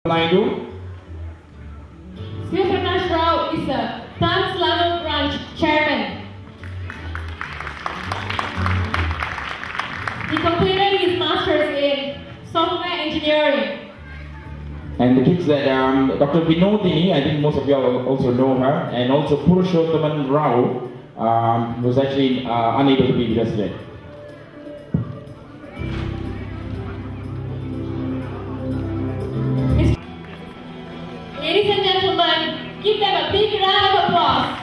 Naidu. Sri Prakash Rao is the Tamil branch chairman. He completed his master's in software engineering. And the kids that Dr. Vinodini, I think most of you all also know her, and also Purushothaman Rao was actually unable to be with us today. Ladies and gentlemen, give them a big round of applause.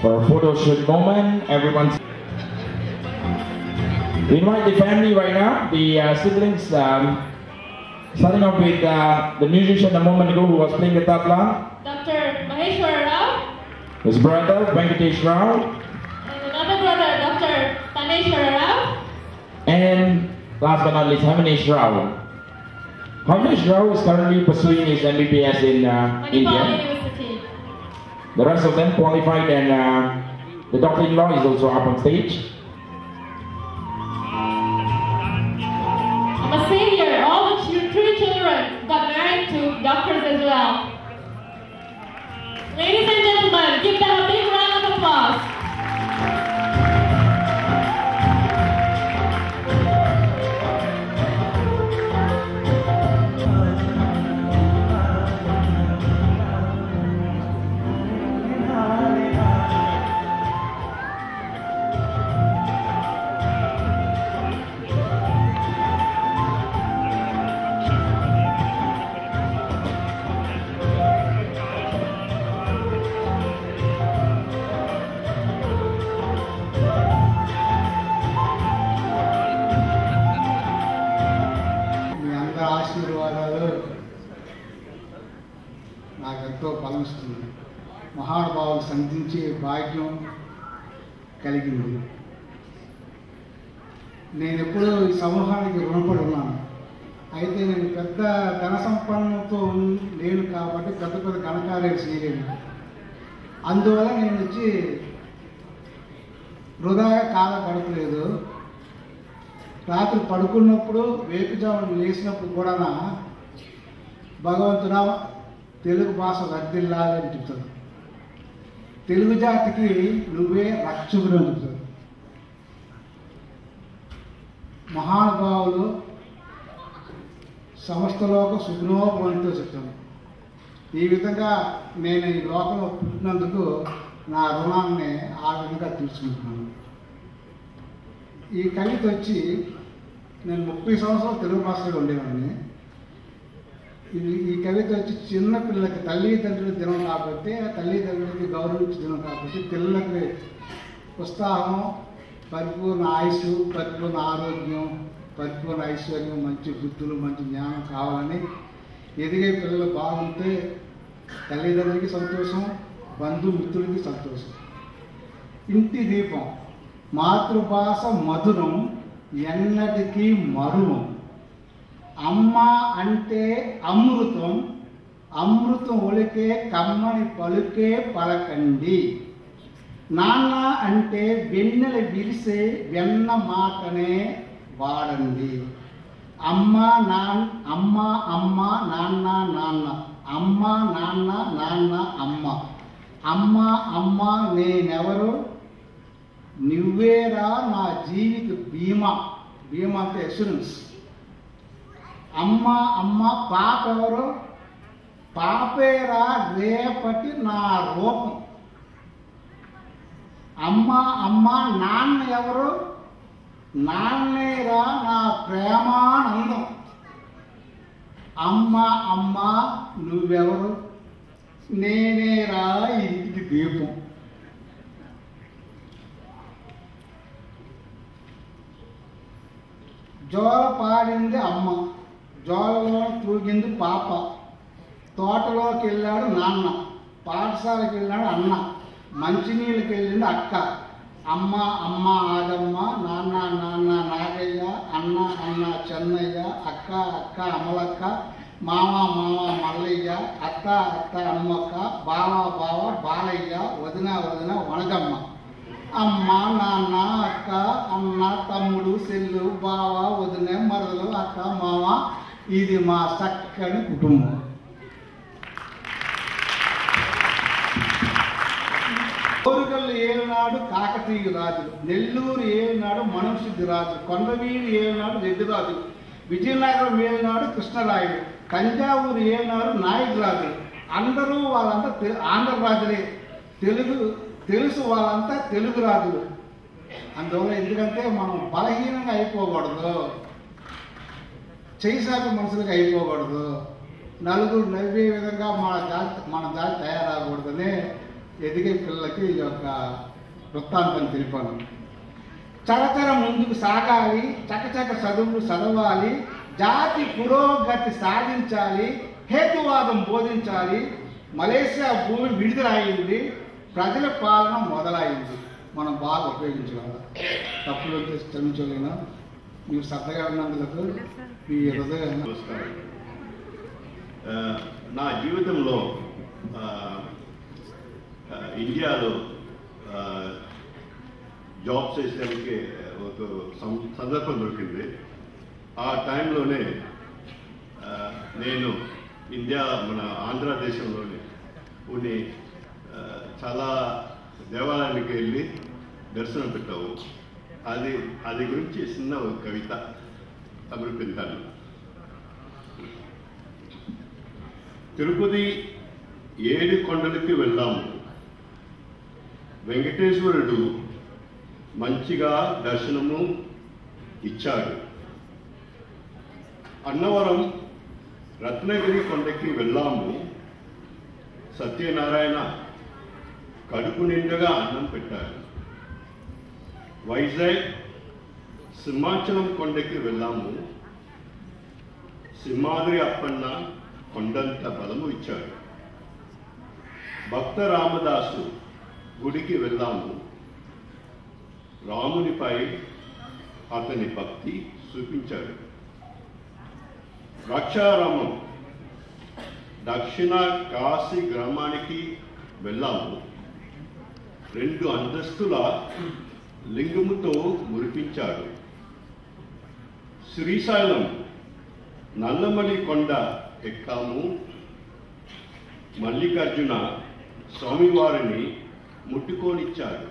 For a photo shoot moment, everyone's... We invite the family right now, the siblings, starting off with the musician a moment ago who was playing the tabla. Dr. Maheshwar Rao. His brother, Venkatesh Rao. And another brother, Dr. Taneshwar Rao. And last but not least, Haminesh Rao. Haminesh Rao is currently pursuing his MBBS in India. University. The rest of them qualified, and the daughter-in-law is also up on stage. I must say here, all the three children got married to doctors as well. Ladies and gentlemen, give them a big round of applause. ఆశీర్వాదాలు నాకెంతో ఫలిస్తుంది. మహానుభావులు సంధించే భాగ్యం కలిగింది. నేను ఎప్పుడూ ఈ సమూహానికి రుణపడి ఉన్నాను. అయితే నేను పెద్ద ధన సంపన్నంతో లేను కాబట్టి పెద్ద పెద్ద ఘనకార్యాలు చేయలేను. అందువల్ల నేను వచ్చి వృధాగా కాలం గడపలేదు. రాత్రి పడుకున్నప్పుడు వేకుజామున లేచినప్పుడు కూడా భగవంతుడా తెలుగు భాష వర్ధిల్లాలని చెప్తాడు. తెలుగు జాతికి నువ్వే రక్షకుడు అని చెప్తాడు. మహానుభావులు సమస్తలోక సుఖనోభవంతో చెప్తాను. ఈ విధంగా నేను ఈ లోకంలో పుట్టినందుకు నా రుణాన్ని ఆ విధంగా తీర్చుకుంటున్నాను. ఈ కవిత వచ్చి నేను 30 సంవత్సరాలు తెలుగు భాషలో ఉండేవాడిని. ఈ కవిత వచ్చి చిన్నపిల్లలకి తల్లిదండ్రుల దినం కాబట్టి, తల్లిదండ్రులకి గౌరవించే దినం కాబట్టి, పిల్లలకి ఉత్సాహం, పరిపూర్ణ ఆయుష్, పరిపూర్ణ ఆరోగ్యం, పరిపూర్ణ ఐశ్వర్యం, మంచి బుద్ధులు, మంచి జ్ఞానం కావాలని, ఎదిగే పిల్లలు బాగుంటే తల్లిదండ్రులకి సంతోషం, బంధుమిత్రులకి సంతోషం. ఇంటి దీపం, మాతృభాష మధురం ఎన్నటికీ మరువం. అమ్మ అంటే అమృతం, అమృతం ఒలికే కమ్మని పలుకే పలకండి. నాన్న అంటే వెన్నెల విరిసే వెన్న మాటనే వాడండి. అమ్మ అమ్మ అమ్మ, నాన్న నాన్న, అమ్మ నాన్న, నాన్న అమ్మ. అమ్మ అమ్మ నేనెవరు, నువ్వేరా నా జీవిత బీమా. బీమా అంటే అష్యూరెన్స్. అమ్మ అమ్మ పాప ఎవరు? పాపేరా రేపటి నా రూపం. అమ్మ అమ్మ నాన్న ఎవరు? నాన్నేరా నా ప్రేమానందం. అమ్మ అమ్మ నువ్వెవరు? నేనేరా ఇంటికి దీపం. జోల పాడింది అమ్మ, జోలలో తూగింది పాప. తోటలోకి వెళ్ళాడు నాన్న, పాఠశాలకు వెళ్ళాడు అన్న, మంచినీళ్ళకి వెళ్ళింది అక్క. అమ్మ అమ్మ ఆగమ్మ, నాన్న నాన్న నాగయ్య, అన్న అన్న చెన్నయ్య, అక్క అక్క అమలక్క, మామ మామ మల్లయ్య, అత్త అత్త అమ్మక్క, బావ బావ బాలయ్య, వదిన వదిన వనగమ్మ. అమ్మ నాన్న అక్క అన్న తమ్ముడు చెల్లు బావ వదిన మరదలు అక్క మామ, ఇది మా చక్కని కుటుంబం. కోరుగల్లు ఏలునాడు కాకతీయ రాజులు, నెల్లూరు ఏలునాడు మనుసిద్ధి రాజులు, కొండవీడు ఏలునాడు రెడ్డి రాజులు, విజయనగరం ఏలునాడు కృష్ణరాయుడు, తంజావూరు ఏలునాడు నాయుడు రాజులు. అందరూ వాళ్ళంతా ఆంధ్ర రాజులే. తెలుసు వాళ్ళంతా తెలుగు రాజులు. అందువల్ల ఎందుకంటే మనం బలహీనంగా అయిపోకూడదు, చేసాపి మనుషులుగా అయిపోకూడదు, నలుగురు నవ్వే విధంగా మన జాతి తయారవకూడదని ఎదిగే పిల్లలకి ఈ యొక్క వృత్తాంతం తెలిపాను. చరచర ముందుకు సాగాలి, చకచక చదువులు చదవాలి, జాతి పురోగతి సాధించాలి, హేతువాదం బోధించాలి. మలేషియా భూమి విడుదలయ్యింది, ప్రజల పాలన మొదలైంది. మనం బాగా ఉపయోగించాలి. తప్పులు క్షమించలేనా? మీరు శ్రద్ధగా ఉన్నందుకు మీ హృదయం. నా జీవితంలో ఇండియాలో జాబ్ చేసేదానికి ఒక సందర్భం దొరికింది. ఆ టైంలోనే నేను మన ఆంధ్రదేశంలోనే ఉండి చాలా దేవాలయానికి వెళ్ళి దర్శనం పెట్టావు. అది గురించి చిన్న ఒక కవిత సమర్పించాను. తిరుపతి 7 కొండలకి వెళ్ళాము, వెంకటేశ్వరుడు మంచిగా దర్శనము ఇచ్చాడు. అన్నవరం రత్నగిరి కొండకి వెళ్ళాము, సత్యనారాయణ కడుపు నిండుగా అన్నం పెట్టారు. వైజాగ్ సింహాచలం కొండకి వెళ్ళాము, సింహాద్రి అప్పన్న కొండంత బలము ఇచ్చాడు. భక్త రామదాసు గుడికి వెళ్ళాము, రామునిపై అతని భక్తి చూపించాడు. ద్రాక్షారామం దక్షిణ కాశీ గ్రామానికి వెళ్ళాము, 2 అంతస్తుల లింగముతో మురిపించాడు. శ్రీశైలం నల్లమలి కొండ ఎక్కాము, మల్లికార్జున స్వామివారిని ముట్టుకోనిచ్చాడు.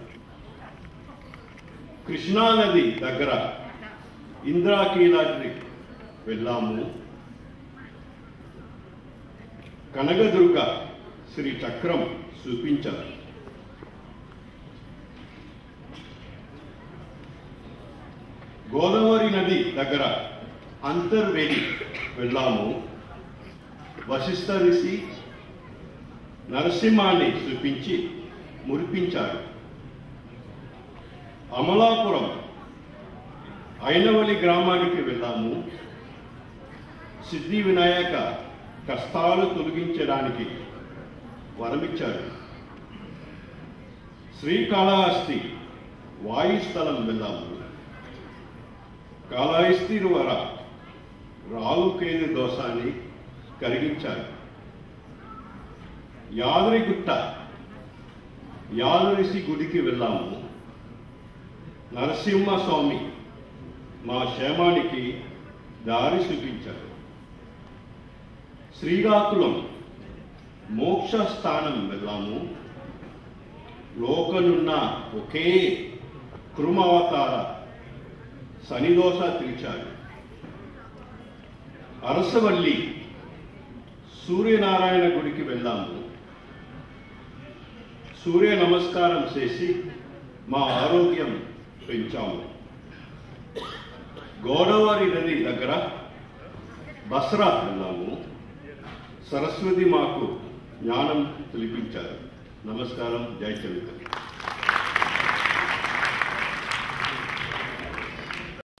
కృష్ణానది దగ్గర ఇంద్రాకీలాద్రి వెళ్ళాము, కనకదుర్గ శ్రీ చక్రం చూపించారు. గోదావరి నది దగ్గర అంతర్వేది వెళ్ళాము, వశిష్ఠ ఋషి నరసింహాన్ని చూపించి మురిపించారు. అమలాపురం ఐనవలి గ్రామానికి వెళ్ళాము, సిద్ధి వినాయక కష్టాలు తొలగించడానికి వరమిచ్చాడు. శ్రీకాళహస్తి వాయుస్థలం వెళ్ళాము, కాళహస్తి వర రాలుకేదు దోషాన్ని కరిగించారు. యాదగిరిగుట్ట యాదగిరి గుడికి వెళ్ళాము, నరసింహస్వామి మా క్షేమానికి దారి చూపించారు. శ్రీకాకుళం మోక్ష స్థానం వెళ్ళాము, లోకనున్న ఒకే కృమవతార శనిదోష తీర్చాడు. అరసవల్లి సూర్యనారాయణ గుడికి వెళ్ళాము. సూర్య నమస్కారం చేసి మా ఆరోగ్యం పెంచాము. గోదావరి నది దగ్గర బస్రా వెళ్ళాము. సరస్వతి మాకు జ్ఞానం తెలిపించారు. నమస్కారం. జై చరిత్ర.